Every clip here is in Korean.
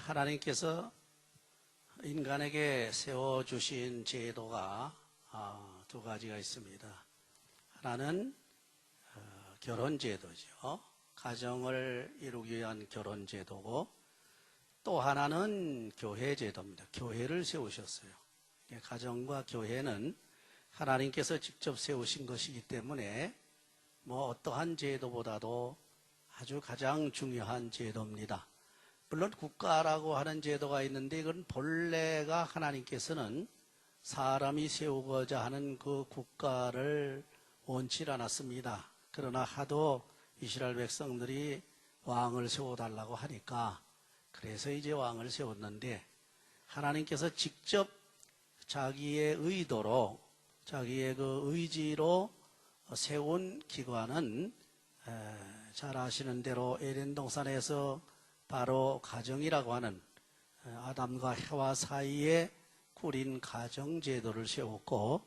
하나님께서 인간에게 세워주신 제도가 두 가지가 있습니다. 하나는 결혼제도죠. 가정을 이루기 위한 결혼제도고, 또 하나는 교회제도입니다. 교회를 세우셨어요. 가정과 교회는 하나님께서 직접 세우신 것이기 때문에 어떠한 제도보다도 아주 가장 중요한 제도입니다. 물론 국가라고 하는 제도가 있는데, 이건 본래가 하나님께서는 사람이 세우고자 하는 그 국가를 원치 않았습니다. 그러나 하도 이스라엘 백성들이 왕을 세워달라고 하니까 그래서 이제 왕을 세웠는데, 하나님께서 직접 자기의 의도로, 자기의 그 의지로 세운 기관은 잘 아시는 대로 에덴 동산에서 바로 가정이라고 하는 아담과 해와 사이에 꾸린 가정제도를 세웠고,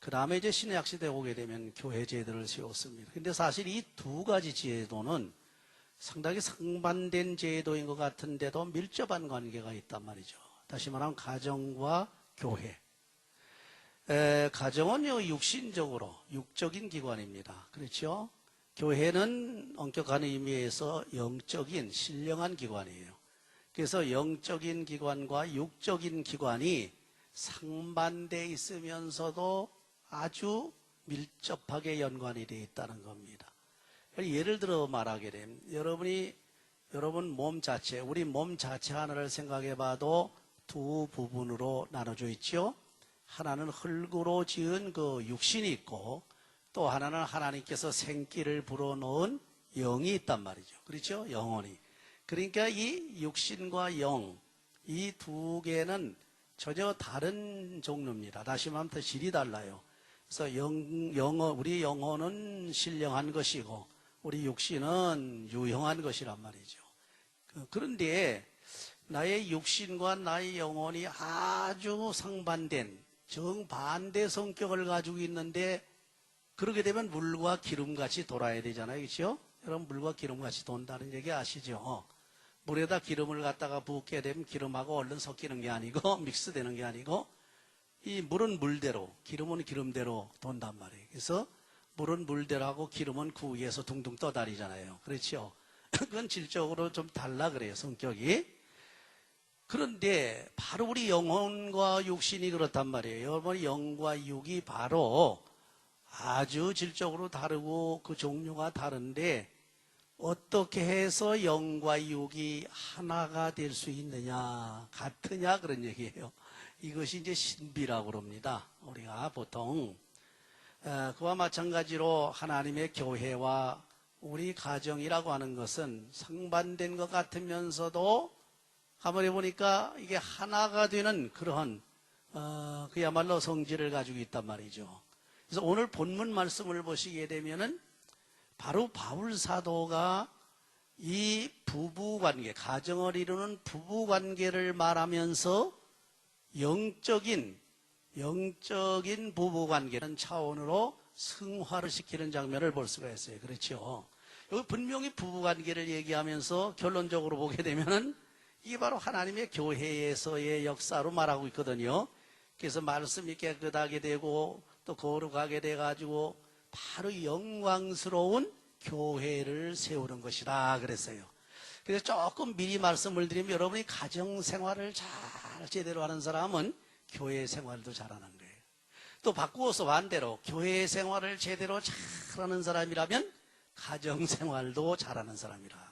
그 다음에 이제 신약 시대에 오게 되면 교회제도를 세웠습니다. 근데 사실 이 두 가지 제도는 상당히 상반된 제도인 것 같은데도 밀접한 관계가 있단 말이죠. 다시 말하면 가정과 교회. 가정은 육신적으로 육적인 기관입니다. 그렇죠? 교회는 엄격한 의미에서 영적인 신령한 기관이에요. 그래서 영적인 기관과 육적인 기관이 상반되어 있으면서도 아주 밀접하게 연관이 되어 있다는 겁니다. 예를 들어 말하게 되면 여러분 몸 자체, 우리 몸 자체 하나를 생각해 봐도 두 부분으로 나눠져 있죠. 하나는 흙으로 지은 그 육신이 있고, 또 하나는 하나님께서 생기를 불어넣은 영이 있단 말이죠. 그렇죠? 영혼이. 그러니까 이 육신과 영, 이 두 개는 전혀 다른 종류입니다. 다시 말하면 더 질이 달라요. 그래서 우리 영혼은 신령한 것이고, 우리 육신은 유형한 것이란 말이죠. 그런데 나의 육신과 나의 영혼이 아주 상반된 정반대 성격을 가지고 있는데, 그렇게 되면 물과 기름같이 돌아야 되잖아요. 그렇죠? 여러분, 물과 기름같이 돈다는 얘기 아시죠? 물에다 기름을 갖다가 붓게 되면 기름하고 얼른 섞이는 게 아니고 믹스되는 게 아니고, 이 물은 물대로, 기름은 기름대로 돈단 말이에요. 그래서 물은 물대로 하고 기름은 그 위에서 둥둥 떠다니잖아요. 그렇죠? 그건 질적으로 좀 달라 그래요, 성격이. 그런데 바로 우리 영혼과 육신이 그렇단 말이에요. 여러분, 영과 육이 바로 아주 질적으로 다르고 그 종류가 다른데, 어떻게 해서 영과 육이 하나가 될 수 있느냐, 같으냐, 그런 얘기예요. 이것이 이제 신비라고 그럽니다. 우리가 보통 그와 마찬가지로 하나님의 교회와 우리 가정이라고 하는 것은 상반된 것 같으면서도 가만히 보니까 이게 하나가 되는 그러한 그야말로 성질을 가지고 있단 말이죠. 그래서 오늘 본문 말씀을 보시게 되면은 바로 바울 사도가 이 부부관계, 가정을 이루는 부부관계를 말하면서 영적인 부부관계는 차원으로 승화를 시키는 장면을 볼 수가 있어요. 그렇죠? 여기 분명히 부부관계를 얘기하면서 결론적으로 보게 되면은 이게 바로 하나님의 교회에서의 역사로 말하고 있거든요. 그래서 말씀이 깨끗하게 되고 또 거룩하게 돼가지고 바로 영광스러운 교회를 세우는 것이다 그랬어요. 그래서 조금 미리 말씀을 드리면, 여러분이 가정생활을 잘 제대로 하는 사람은 교회 생활도 잘하는 거예요. 또 바꾸어서 반대로 교회 생활을 제대로 잘하는 사람이라면 가정생활도 잘하는 사람이라.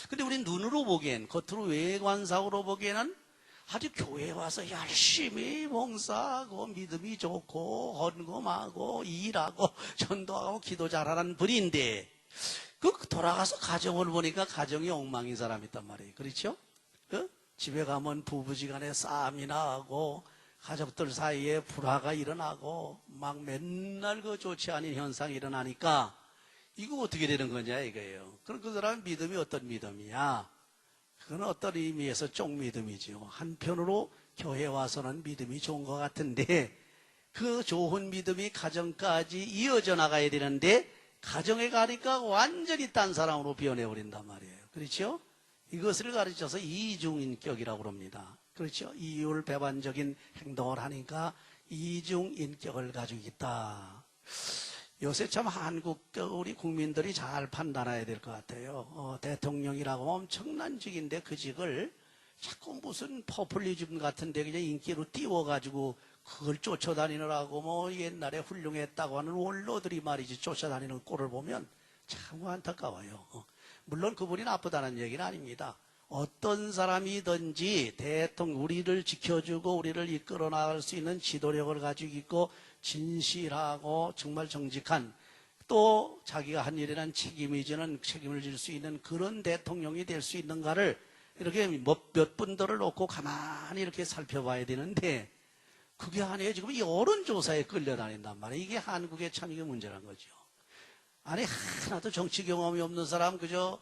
근데 우리 눈으로 보기엔, 겉으로 외관상으로 보기에는 아주 교회에 와서 열심히 봉사하고 믿음이 좋고 헌금하고 일하고 전도하고 기도 잘하는 분인데, 돌아가서 가정을 보니까 가정이 엉망인 사람이 있단 말이에요. 그렇죠? 집에 가면 부부지간에 싸움이 나고 가족들 사이에 불화가 일어나고 막 맨날 그 좋지 않은 현상이 일어나니까 이거 어떻게 되는 거냐 이거예요. 그럼 그 사람은 믿음이 어떤 믿음이야? 그건 어떤 의미에서 쪽믿음이죠. 한편으로 교회 와서는 믿음이 좋은 것 같은데, 그 좋은 믿음이 가정까지 이어져 나가야 되는데 가정에 가니까 완전히 딴 사람으로 변해버린단 말이에요. 그렇죠? 이것을 가르쳐서 이중인격이라고 합니다. 그렇죠? 이율배반적인 행동을 하니까 이중인격을 가지고 있다. 요새 참 한국 우리 국민들이 잘 판단해야 될 것 같아요. 대통령이라고 엄청난 직인데 그 직을 자꾸 무슨 포퓰리즘 같은데 그냥 인기로 띄워가지고 그걸 쫓아다니느라고 뭐 옛날에 훌륭했다고 하는 원로들이 말이지 쫓아다니는 꼴을 보면 참 안타까워요. 물론 그분이 나쁘다는 얘기는 아닙니다. 어떤 사람이든지 대통령 우리를 지켜주고 우리를 이끌어 나갈 수 있는 지도력을 가지고 있고 진실하고 정말 정직한 또 자기가 한 일에는 책임을 질 수 있는 그런 대통령이 될 수 있는가를 이렇게 몇 분들을 놓고 가만히 이렇게 살펴봐야 되는데 그게 아니에요. 지금 여론조사에 끌려다닌단 말이에요. 이게 한국의 참 이게 문제란 거죠. 아니 하나도 정치 경험이 없는 사람 그저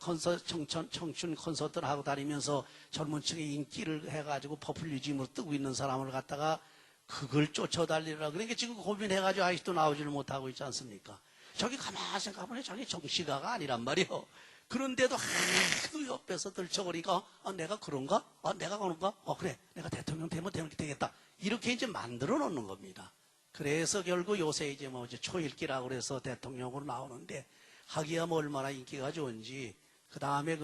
청춘 콘서트를 하고 다니면서 젊은 층의 인기를 해가지고 포퓰리즘으로 뜨고 있는 사람을 갖다가 그걸 쫓아달리라. 그러니까 지금 고민해가지고 아직도 나오지를 못하고 있지 않습니까? 저기 가만히 생각해보니 저기 정치가가 아니란 말이요. 그런데도 하도 옆에서 들쳐버리니까 내가 그런가? 내가 그런가? 그래 내가 대통령 되면 되겠다. 이렇게 이제 만들어 놓는 겁니다. 그래서 결국 요새 이제 초일기라고 그래서 대통령으로 나오는데 하기야 뭐 얼마나 인기가 좋은지 그 다음에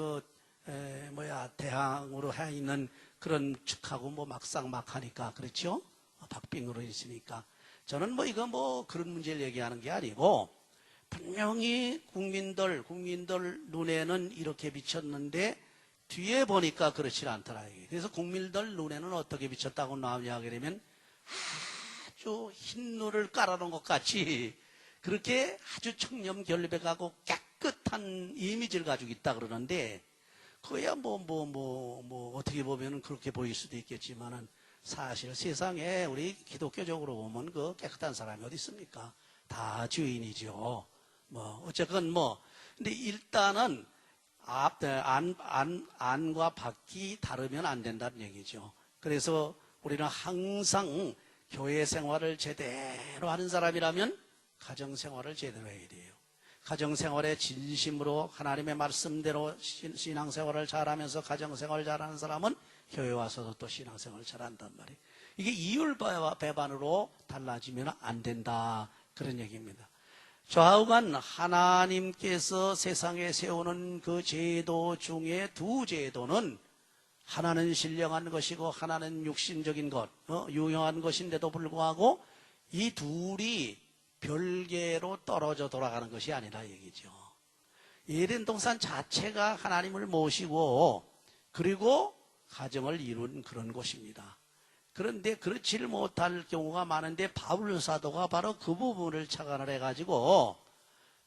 대항으로 해 있는 그런 측하고 막상 막 하니까 그렇죠? 박빙으로 있으니까 저는 이거 그런 문제를 얘기하는 게 아니고 분명히 국민들 눈에는 이렇게 비쳤는데 뒤에 보니까 그렇지 않더라. 그래서 국민들 눈에는 어떻게 비쳤다고 나오냐 하게 되면 아주 흰 눈을 깔아놓은 것 같이 그렇게 아주 청렴결백하고 깨끗한 이미지를 가지고 있다 그러는데 그야 어떻게 보면 그렇게 보일 수도 있겠지만은 사실 세상에 우리 기독교적으로 보면 그 깨끗한 사람이 어디 있습니까? 다 죄인이죠. 어쨌건 근데 일단은 안과 밖이 다르면 안 된다는 얘기죠. 그래서 우리는 항상 교회 생활을 제대로 하는 사람이라면 가정 생활을 제대로 해야 돼요. 가정 생활에 진심으로 하나님의 말씀대로 신앙 생활을 잘하면서 가정 생활을 잘하는 사람은 교회 와서도 또 신앙 생활을 잘한단 말이에요. 이게 이율배반으로 달라지면 안 된다. 그런 얘기입니다. 좌우간 하나님께서 세상에 세우는 그 제도 중에 두 제도는 하나는 신령한 것이고 하나는 육신적인 것, 유용한 것인데도 불구하고 이 둘이 별개로 떨어져 돌아가는 것이 아니라 얘기죠. 에덴 동산 자체가 하나님을 모시고 그리고 가정을 이룬 그런 곳입니다. 그런데 그렇지를 못할 경우가 많은데 바울 사도가 바로 그 부분을 착안을 해가지고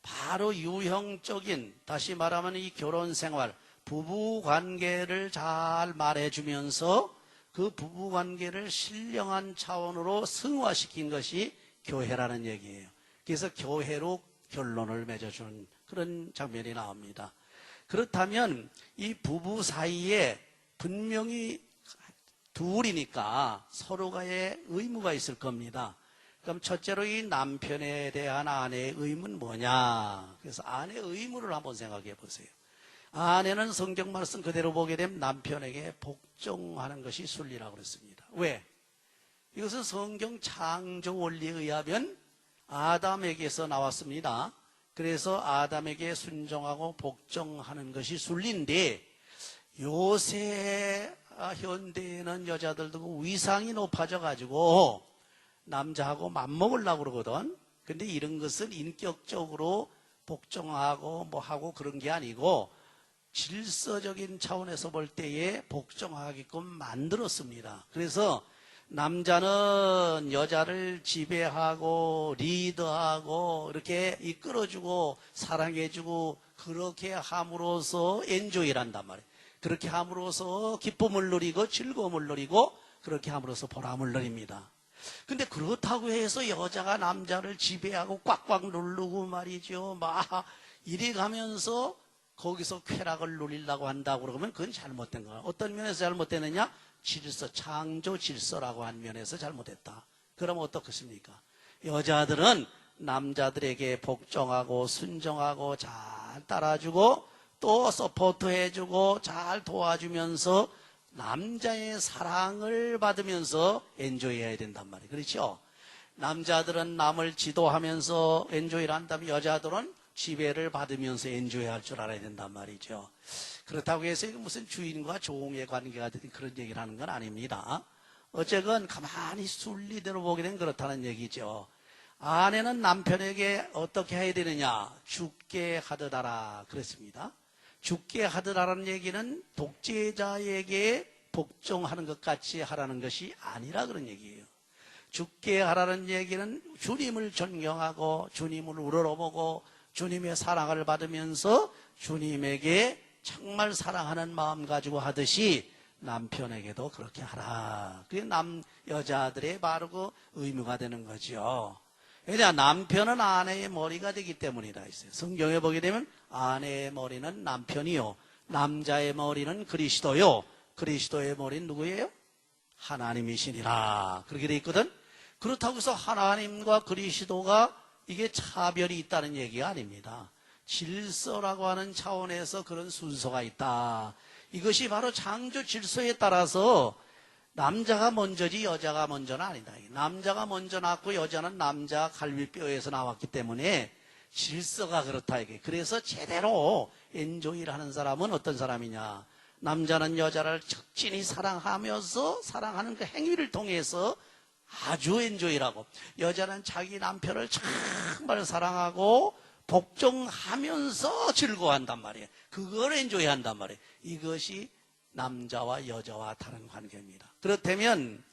바로 유형적인 다시 말하면 이 결혼 생활 부부관계를 잘 말해주면서 그 부부관계를 신령한 차원으로 승화시킨 것이 교회라는 얘기예요. 그래서 교회로 결론을 맺어주는 그런 장면이 나옵니다. 그렇다면 이 부부 사이에 분명히 둘이니까 서로가의 의무가 있을 겁니다. 그럼 첫째로 이 남편에 대한 아내의 의무는 뭐냐? 그래서 아내의 의무를 한번 생각해 보세요. 아내는 성경 말씀 그대로 보게 되면 남편에게 복종하는 것이 순리라고 그랬습니다. 왜? 이것은 성경 창조 원리에 의하면 아담에게서 나왔습니다. 그래서 아담에게 순종하고 복종하는 것이 순리인데 요새 현대에는 여자들도 위상이 높아져 가지고 남자하고 맘먹으려고 그러거든. 근데 이런 것은 인격적으로 복종하고 하고 그런 게 아니고 질서적인 차원에서 볼 때에 복종하게끔 만들었습니다. 그래서 남자는 여자를 지배하고 리더하고 이렇게 이끌어주고 사랑해주고 그렇게 함으로써 엔조이를 한단 말이에요. 그렇게 함으로써 기쁨을 누리고 즐거움을 누리고 그렇게 함으로써 보람을 누립니다. 근데 그렇다고 해서 여자가 남자를 지배하고 꽉꽉 누르고 말이죠. 이래 가면서 거기서 쾌락을 누리려고 한다고 그러면 그건 잘못된 거야. 어떤 면에서 잘못되느냐? 질서, 창조 질서라고 한 면에서 잘못했다. 그러면 어떻겠습니까? 여자들은 남자들에게 복종하고 순종하고 잘 따라주고 또 서포트 해주고 잘 도와주면서 남자의 사랑을 받으면서 엔조이 해야 된단 말이에요. 그렇죠? 남자들은 남을 지도하면서 엔조이를 한다면 여자들은 지배를 받으면서 엔조이 할 줄 알아야 된단 말이죠. 그렇다고 해서 무슨 주인과 종의 관계가 된 그런 얘기를 하는 건 아닙니다. 어쨌건 가만히 순리대로 보게 되면 그렇다는 얘기죠. 아내는 남편에게 어떻게 해야 되느냐? 죽게 하듯하라 그랬습니다. 죽게 하듯하라는 얘기는 독재자에게 복종하는 것 같이 하라는 것이 아니라 그런 얘기예요. 죽게 하라는 얘기는 주님을 존경하고 주님을 우러러보고 주님의 사랑을 받으면서 주님에게 정말 사랑하는 마음 가지고 하듯이 남편에게도 그렇게 하라. 그게 여자들의 바로 그 의무가 되는 거죠. 왜냐, 남편은 아내의 머리가 되기 때문이라 했어요. 성경에 보게 되면 아내의 머리는 남편이요, 남자의 머리는 그리스도요, 그리스도의 머리는 누구예요? 하나님이시니라. 그렇게 돼 있거든. 그렇다고 해서 하나님과 그리스도가 이게 차별이 있다는 얘기가 아닙니다. 질서라고 하는 차원에서 그런 순서가 있다. 이것이 바로 창조 질서에 따라서 남자가 먼저지 여자가 먼저는 아니다. 남자가 먼저 낳고 여자는 남자 갈비뼈에서 나왔기 때문에 질서가 그렇다. 이게. 그래서 제대로 엔조이를 하는 사람은 어떤 사람이냐? 남자는 여자를 적진히 사랑하면서 사랑하는 그 행위를 통해서 아주 엔조이라고, 여자는 자기 남편을 정말 사랑하고 복종하면서 즐거워한단 말이에요. 그걸 엔조이한단 말이에요. 이것이 남자와 여자와 다른 관계입니다. 그렇다면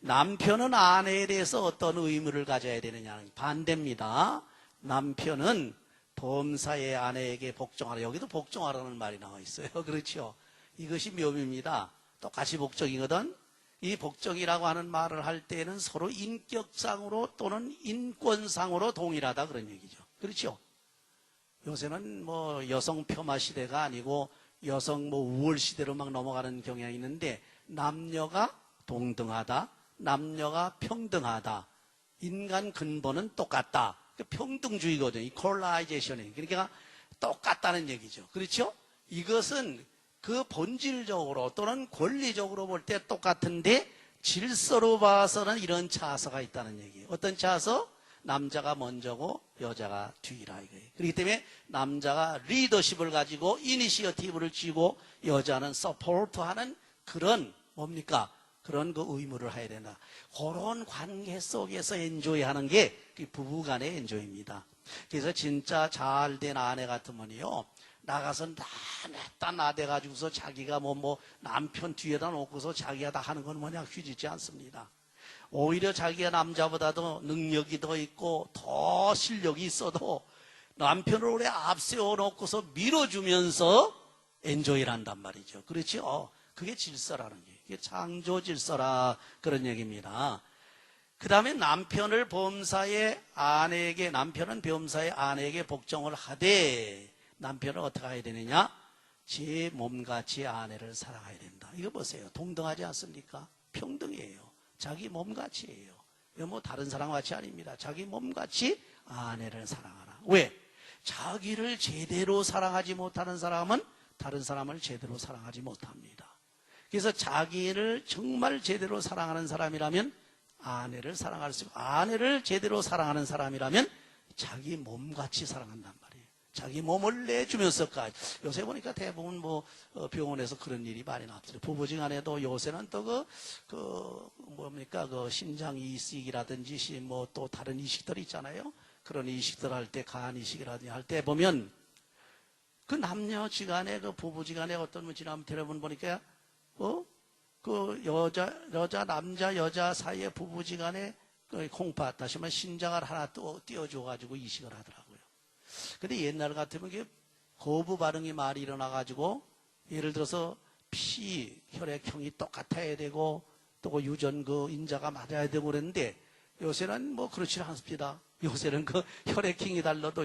남편은 아내에 대해서 어떤 의무를 가져야 되느냐는 반대입니다. 남편은 범사의 아내에게 복종하라. 여기도 복종하라는 말이 나와 있어요. 그렇죠? 이것이 묘미입니다. 똑같이 복종이거든. 이 복종이라고 하는 말을 할 때는 서로 인격상으로 또는 인권상으로 동일하다 그런 얘기죠. 그렇죠? 요새는 뭐 여성 폄하 시대가 아니고 여성 뭐 우월 시대로 막 넘어가는 경향이 있는데, 남녀가 동등하다, 남녀가 평등하다, 인간 근본은 똑같다. 평등주의거든요. 이퀄라이제이션이. 그러니까 똑같다는 얘기죠. 그렇죠? 이것은 그 본질적으로 또는 권리적으로 볼 때 똑같은데 질서로 봐서는 이런 차서가 있다는 얘기예요. 어떤 차서? 남자가 먼저고 여자가 뒤라 이거예요. 그렇기 때문에 남자가 리더십을 가지고 이니시어티브를 쥐고 여자는 서포트하는 그런 뭡니까? 그런 그 의무를 해야 된다. 그런 관계 속에서 엔조이하는 게 부부간의 엔조이입니다. 그래서 진짜 잘된 아내 같으면요, 나가서 다 나대가지고서 자기가 뭐 남편 뒤에다 놓고서 자기가 다 하는 건 뭐냐 휘지지 않습니다. 오히려 자기가 남자보다도 능력이 더 있고 더 실력이 있어도 남편을 오래 앞세워 놓고서 밀어주면서 엔조이를 한단 말이죠. 그렇죠? 그게 질서라는 게, 이게 창조 질서라 그런 얘기입니다. 그 다음에 남편은 범사의 아내에게 복종을 하되, 남편은 어떻게 해야 되느냐? 제 몸같이 아내를 사랑해야 된다. 이거 보세요. 동등하지 않습니까? 평등이에요. 자기 몸같이예요. 이거 뭐 다른 사람같이 아닙니다. 자기 몸같이 아내를 사랑하라. 왜? 자기를 제대로 사랑하지 못하는 사람은 다른 사람을 제대로 사랑하지 못합니다. 그래서 자기를 정말 제대로 사랑하는 사람이라면 아내를 사랑할 수 있고, 아내를 제대로 사랑하는 사람이라면 자기 몸같이 사랑한단 말이에요. 자기 몸을 내주면서까지. 요새 보니까 대부분 병원에서 그런 일이 많이 나왔어요. 부부지간에도 요새는 또 신장 이식이라든지 또 다른 이식들 있잖아요. 그런 이식들 할 때, 간 이식이라든지 할 때 보면 그 남녀지간에, 그 부부지간에 어떤 분 지나면 텔레폰 보니까 남자 여자 사이에 부부지간에 콩팥, 다시 말해 신장을 하나 또 띄워줘가지고 이식을 하더라고요. 근데 옛날 같으면 이게 거부 반응이 많이 일어나가지고, 예를 들어서 혈액형이 똑같아야 되고 또 그 유전 인자가 맞아야 되고 그랬는데, 요새는 그렇지 않습니다. 요새는 혈액형이 달라도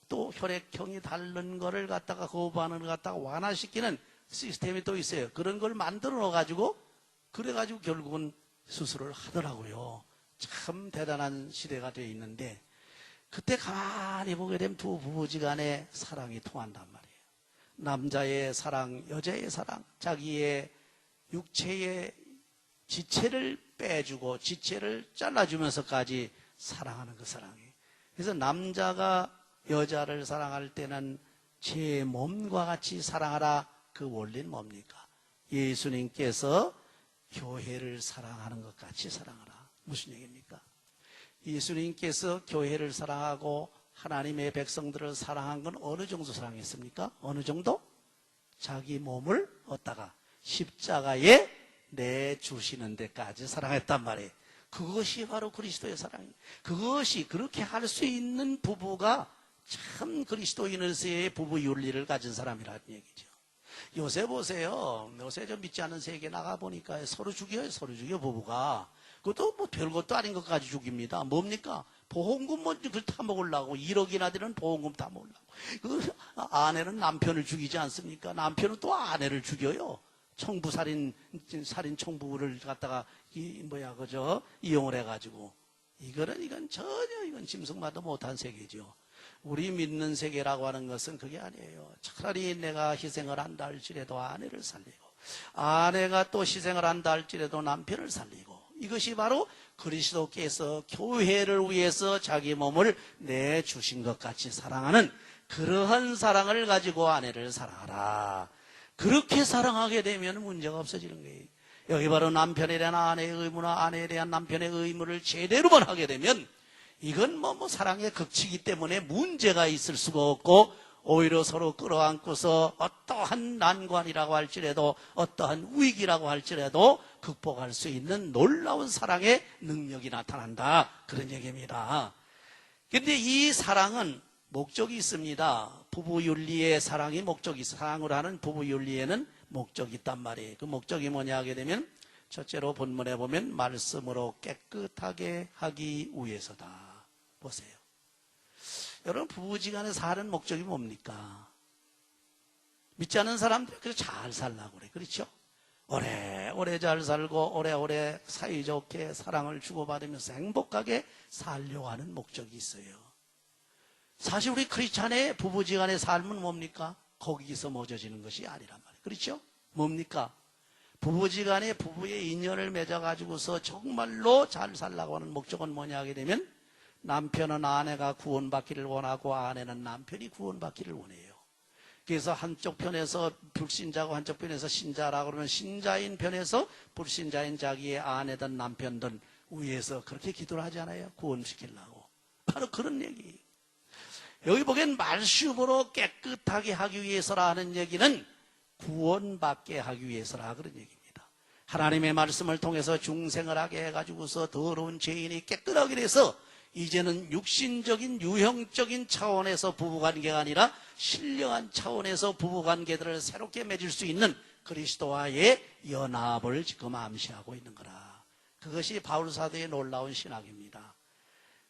또 혈액형이 다른 거를 갖다가 거부 반응을 갖다가 완화시키는 시스템이 또 있어요. 그런 걸 만들어 놓아가지고 그래가지고 결국은 수술을 하더라고요. 참 대단한 시대가 되어 있는데, 그때 가만히 보게 되면 두 부부지간에 사랑이 통한단 말이에요. 남자의 사랑, 여자의 사랑, 자기의 육체의 지체를 빼주고 지체를 잘라주면서까지 사랑하는 그 사랑이. 그래서 남자가 여자를 사랑할 때는 제 몸과 같이 사랑하라. 그 원리는 뭡니까? 예수님께서 교회를 사랑하는 것 같이 사랑하라. 무슨 얘기입니까? 예수님께서 교회를 사랑하고 하나님의 백성들을 사랑한 건 어느 정도 사랑했습니까? 어느 정도? 자기 몸을 얻다가 십자가에 내주시는 데까지 사랑했단 말이에요. 그것이 바로 그리스도의 사랑이에요. 그것이 그렇게 할 수 있는 부부가 참 그리스도인으로서의 부부 윤리를 가진 사람이라는 얘기죠. 요새 보세요. 요새 좀 믿지 않는 세계 나가보니까 서로 죽여요. 서로 죽여 부부가. 그것도 뭐 별것도 아닌 것까지 죽입니다. 뭡니까? 보험금 뭐 그걸 타먹으려고 1억이나 되는 보험금 타먹으려고. 그 아내는 남편을 죽이지 않습니까? 남편은 또 아내를 죽여요. 살인 청부를 갖다가 이용을 해가지고. 이건 전혀 짐승마도 못한 세계죠. 우리 믿는 세계라고 하는 것은 그게 아니에요. 차라리 내가 희생을 한다 할지라도 아내를 살리고, 아내가 또 희생을 한다 할지라도 남편을 살리고, 이것이 바로 그리스도께서 교회를 위해서 자기 몸을 내주신 것 같이 사랑하는 그러한 사랑을 가지고 아내를 사랑하라. 그렇게 사랑하게 되면 문제가 없어지는 거예요. 여기 바로 남편에 대한 아내의 의무나 아내에 대한 남편의 의무를 제대로만 하게 되면 이건 사랑의 극치기 때문에 문제가 있을 수가 없고, 오히려 서로 끌어안고서 어떠한 난관이라고 할지라도 어떠한 위기라고 할지라도 극복할 수 있는 놀라운 사랑의 능력이 나타난다. 그런 얘기입니다. 그런데 이 사랑은 목적이 있습니다. 부부윤리의 사랑이 목적이 있어. 사랑을 하는 부부윤리에는 목적이 있단 말이에요. 그 목적이 뭐냐 하게 되면 첫째로 본문에 보면 말씀으로 깨끗하게 하기 위해서다. 보세요. 여러분, 부부지간에 사는 목적이 뭡니까? 믿지 않는 사람들이 그래서 잘 살라고 그래. 그렇죠? 오래오래 잘 살고 오래오래 사이좋게 사랑을 주고받으면서 행복하게 살려고 하는 목적이 있어요. 사실 우리 크리스찬의 부부지간의 삶은 뭡니까? 거기서 멎어지는 것이 아니란 말이에요. 그렇죠? 뭡니까? 부부지간에 부부의 인연을 맺어가지고서 정말로 잘 살라고 하는 목적은 뭐냐 하게 되면 남편은 아내가 구원받기를 원하고 아내는 남편이 구원받기를 원해요. 그래서 한쪽 편에서 불신자고 한쪽 편에서 신자라고 그러면 신자인 편에서 불신자인 자기의 아내든 남편든 위해서 그렇게 기도를 하지 않아요? 구원시키려고. 바로 그런 얘기예요. 여기 보기엔 말씀으로 깨끗하게 하기 위해서라는 얘기는 구원받게 하기 위해서라 그런 얘기입니다. 하나님의 말씀을 통해서 중생을 하게 해가지고서 더러운 죄인이 깨끗하게 돼서 이제는 육신적인 유형적인 차원에서 부부관계가 아니라 신령한 차원에서 부부관계들을 새롭게 맺을 수 있는 그리스도와의 연합을 지금 암시하고 있는 거라. 그것이 바울사도의 놀라운 신학입니다.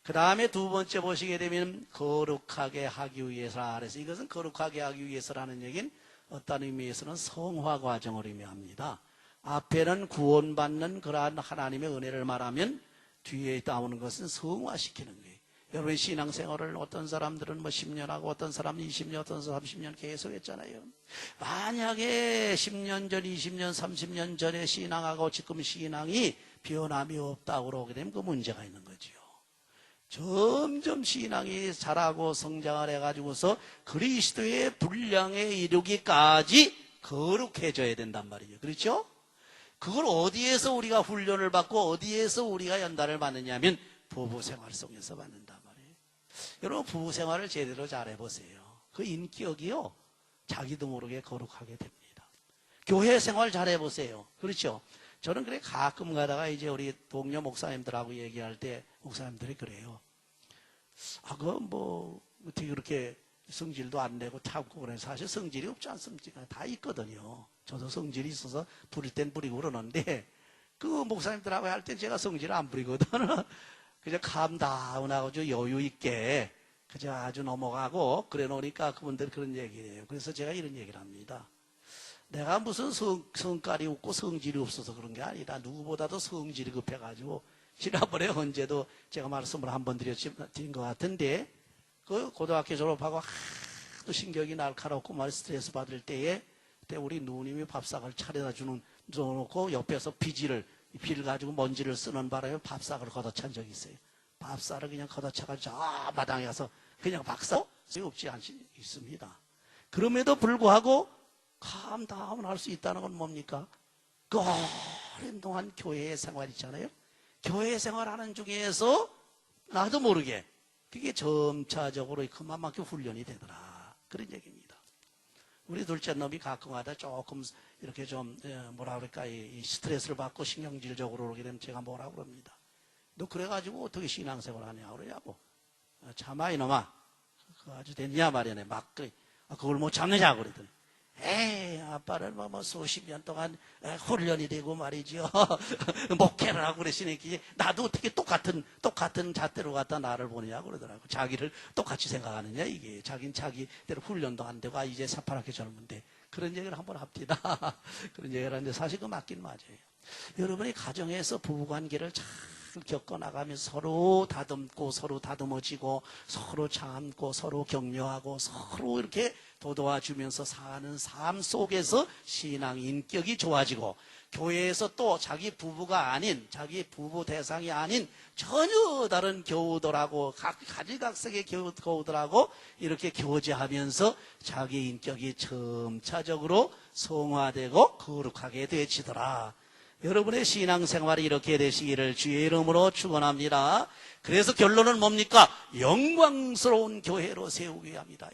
그 다음에 두 번째 보시게 되면 거룩하게 하기 위해서라. 그래서 이것은 거룩하게 하기 위해서라는 얘기는 어떤 의미에서는 성화 과정을 의미합니다. 앞에는 구원받는 그러한 하나님의 은혜를 말하면 뒤에 나오는 것은 성화시키는 거예요. 여러분 신앙생활을 어떤 사람들은 10년 하고 어떤 사람은 20년, 어떤 사람은 30년 계속 했잖아요. 만약에 10년 전, 20년, 30년 전에 신앙하고 지금 신앙이 변함이 없다고 그러게 되면 그 문제가 있는 거죠. 점점 신앙이 자라고 성장을 해가지고서 그리스도의 분량에 이르기까지 거룩해져야 된단 말이에요. 그렇죠? 그걸 어디에서 우리가 훈련을 받고 어디에서 우리가 연단을 받느냐면 부부생활 속에서 받는단 말이에요. 여러분 부부생활을 제대로 잘 해보세요. 그 인격이요 자기도 모르게 거룩하게 됩니다. 교회 생활 잘 해보세요. 그렇죠? 저는 그래 가끔 가다가 이제 우리 동료 목사님들하고 얘기할 때 목사님들이 그래요. 어떻게 그렇게 성질도 안 내고 참고 그래. 사실 성질이 없지 않습니까? 다 있거든요. 저도 성질이 있어서 부릴 땐 부리고 그러는데 그 목사님들하고 할 때 제가 성질을 안 부리거든. 그냥 캄다운하고 여유 있게 그저 아주 넘어가고 그래 놓으니까 그분들 그런 얘기예요. 그래서 제가 이런 얘기를 합니다. 내가 무슨 성깔이 없고 성질이 없어서 그런 게 아니라 누구보다도 성질이 급해가지고 지난번에 언제도 제가 말씀을 한번 드린 것 같은데, 그 고등학교 졸업하고 하도 신경이 날카롭고 말 스트레스 받을 때에, 그때 우리 누님이 밥상을 차려다 줘놓고 옆에서 비를 가지고 먼지를 쓰는 바람에 밥상을 걷어찬 적이 있어요. 밥상을 그냥 걷어차가지고 저 마당에 가서 그냥 박사 없지 않습니다. 그럼에도 불구하고 감당을 할 수 있다는 건 뭡니까? 그 오랜 동안 교회의 생활 있잖아요. 교회 생활하는 중에서 나도 모르게 그게 점차적으로 그만큼 훈련이 되더라. 그런 얘기입니다. 우리 둘째 놈이 가끔가다 조금 이렇게 좀 뭐라 그럴까 이 스트레스를 받고 신경질적으로 그러게 되면 제가 뭐라 그럽니다. 너 그래가지고 어떻게 신앙생활 하냐 그러냐고. 참아 이놈아. 그거 아주 됐냐 말이네. 막 그걸 못 참느냐 그러더니. 에이 아빠는 뭐 수십 년 동안 훈련이 되고 말이죠. 목회를 하고 그러시니까 나도 어떻게 똑같은 잣대로 갖다 나를 보느냐 그러더라고. 자기를 똑같이 생각하느냐 이게. 자기는 자기대로 훈련도 안 되고 이제 새파랗게 젊은데. 그런 얘기를 한번 합니다. 그런 얘기를 하는데 사실 그 맞긴 맞아요. 여러분이 가정에서 부부관계를 잘 겪어나가면서 서로 다듬고 서로 다듬어지고 서로 참고 서로 격려하고 서로 이렇게 도와주면서 사는 삶 속에서 신앙 인격이 좋아지고, 교회에서 또 자기 부부가 아닌, 자기 부부 대상이 아닌 전혀 다른 교우들하고 가지각색의 교우들하고 이렇게 교제하면서 자기 인격이 점차적으로 성화되고 거룩하게 되어지더라. 여러분의 신앙생활이 이렇게 되시기를 주의 이름으로 축원합니다. 그래서 결론은 뭡니까? 영광스러운 교회로 세우게 합니다.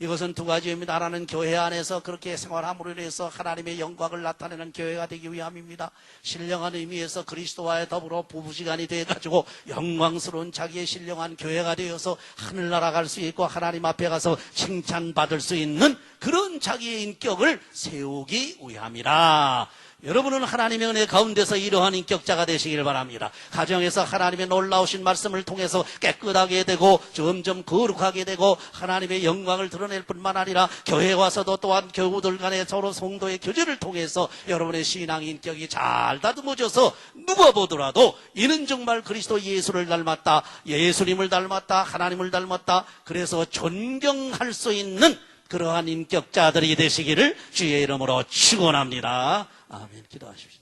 이것은 두 가지입니다. 하나는 교회 안에서 그렇게 생활함으로 인해서 하나님의 영광을 나타내는 교회가 되기 위함입니다. 신령한 의미에서 그리스도와 더불어 부부지간이 되어가지고 영광스러운 자기의 신령한 교회가 되어서 하늘나라 갈 수 있고 하나님 앞에 가서 칭찬받을 수 있는 그런 자기의 인격을 세우기 위함이라. 여러분은 하나님의 은혜 가운데서 이러한 인격자가 되시길 바랍니다. 가정에서 하나님의 놀라우신 말씀을 통해서 깨끗하게 되고 점점 거룩하게 되고 하나님의 영광을 드러낼 뿐만 아니라 교회에 와서도 또한 교우들 간에 서로 성도의 교제를 통해서 여러분의 신앙 인격이 잘 다듬어져서 누가 보더라도 이는 정말 그리스도 예수를 닮았다, 예수님을 닮았다, 하나님을 닮았다, 그래서 존경할 수 있는 그러한 인격자들이 되시기를 주의 이름으로 축원합니다. 아멘. 기도하십시오.